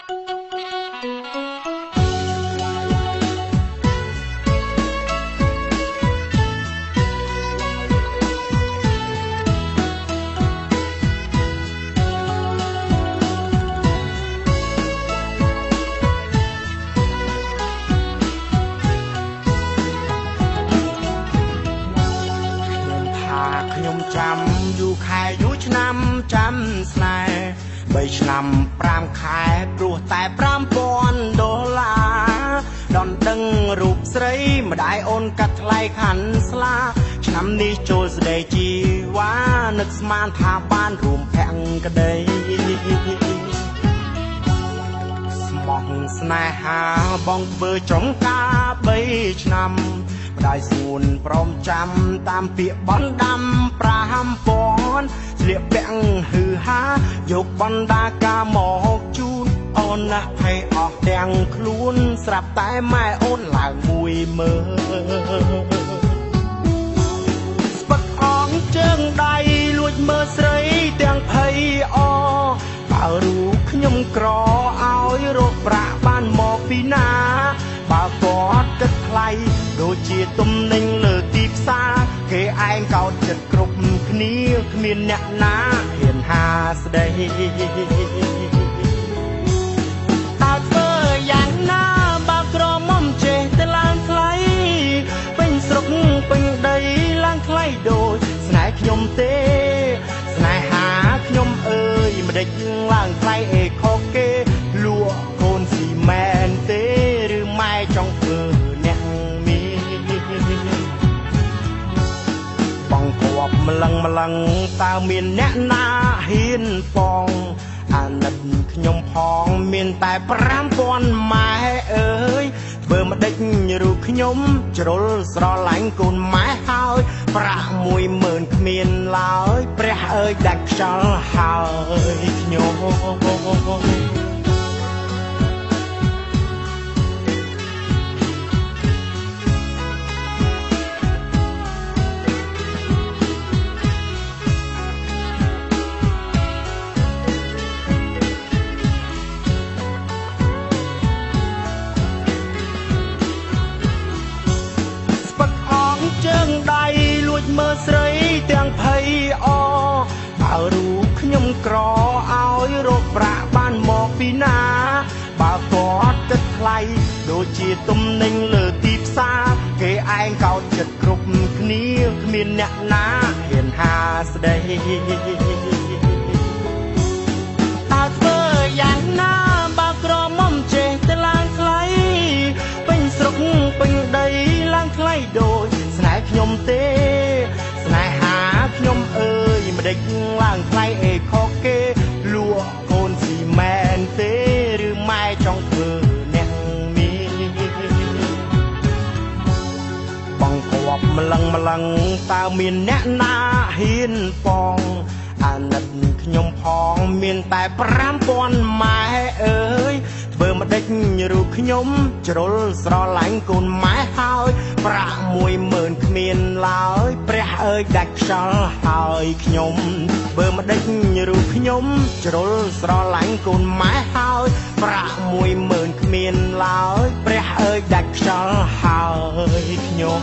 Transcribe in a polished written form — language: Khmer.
ខ្ញុំចាំយូរខែយូរឆ្នាំចាំស្នេហ៍3ឆ្នាំ5ខែព្រោះតែ$5000ដនដឹងរូបស្រីម្ដាយអូនកាត់ថ្លៃខាន់ស្លាឆ្នាំនេះចូលស្ដីជីវ៉ានឹកស្មានថាបានរួមភក្តីស្មោះស្នេហាបងធ្វើចុងការ3ឆ្នាំម្ដាយសួនព្រមចាំតាមពាក្យបណ្ដាំ$5000ស្លៀកពាក់ហឺហាយកបណ្ដាការមកជូនអូនណាស់ភ័យអស់ទាំងខ្លួនស្រាប់តែម៉ែអូនឡើង10000ស្ពឹកអងជើងដៃលួចមើលស្រីទាំងភ័យអបើរូបខ្ញុំក្រឲ្យរកប្រាក់បានមកពីណាបើគាត់គិតថ្លៃដូចជាទំនិញលើទីផ្សារគេឯងកោតចិត្តគ្រប់គ្នាគ្មានអ្នកណាហ៊ានហាស្ដីតើធ្វើយ៉ាងណាបើក្រមុំចេះទៅឡើងថ្លៃពេញស្រុកពេញដីឡើងថ្លៃដូចស្នេហ៍ខ្ញុំទេស្នេហាខ្ញុំអើយមិនដេចឡើងថ្លៃអេខុសគេលក់កូនស៊ីមែនទេឬម៉ែចង់ធ្វើអ្នកមានបងគប់ម្លឹងតើមានអ្នកណាហ៊ានបងអាណិតខ្ញុំផងមានតែ$5000ម៉ែអើយធ្វើមិនដេចរូបខ្ញុំជ្រុលស្រឡាញ់កូនម៉ែហើយប្រាក់10000គ្មានឡើយព្រះអើយដាច់ខ្យល់ហើយខ្ញុំជើងដៃលួចមើលស្រីទាំងភ័យអបើរូបខ្ញុំក្រឲ្យរកប្រាក់បានមកពីណាបើគាត់គិតថ្លៃដូចជាទំនិញលើទីផ្សារគេឯងកោតចិត្តគ្រប់គ្នាគ្មានអ្នកណាហ៊ានហាស្ដីតើធ្វើយ៉ាងណាបើក្រមុំចេះទៅឡើងថ្លៃពេញស្រុកពេញដីឡើងថ្លៃដូចស្នេហ៍ខ្ញុំទេស្នេហាខ្ញុំអើយមិនដេចឡើងថ្លៃអេខុសគេលក់កូនស៊ីមែនទេឬម៉ែចង់ធ្វើអ្នកមានបងគប់ម្លឹងតើមានអ្នកណាហ៊ានបងអាណិតខ្ញុំផងមានតែ$5000ម៉ែអើយធ្វើមិនដេចរូបខ្ញុំជ្រុលស្រឡាញ់កូនម៉ែហើយប្រាក់10000គ្មានឡើយព្រះអើយដាច់ខ្យល់ហើយខ្ញុំធ្វើមិនដេចរូបខ្ញុំជ្រុលស្រឡាញ់កូនម៉ែហើយប្រាក់10000គ្មានឡើយព្រះអើយដាច់ខ្យល់ហើយខ្ញុំ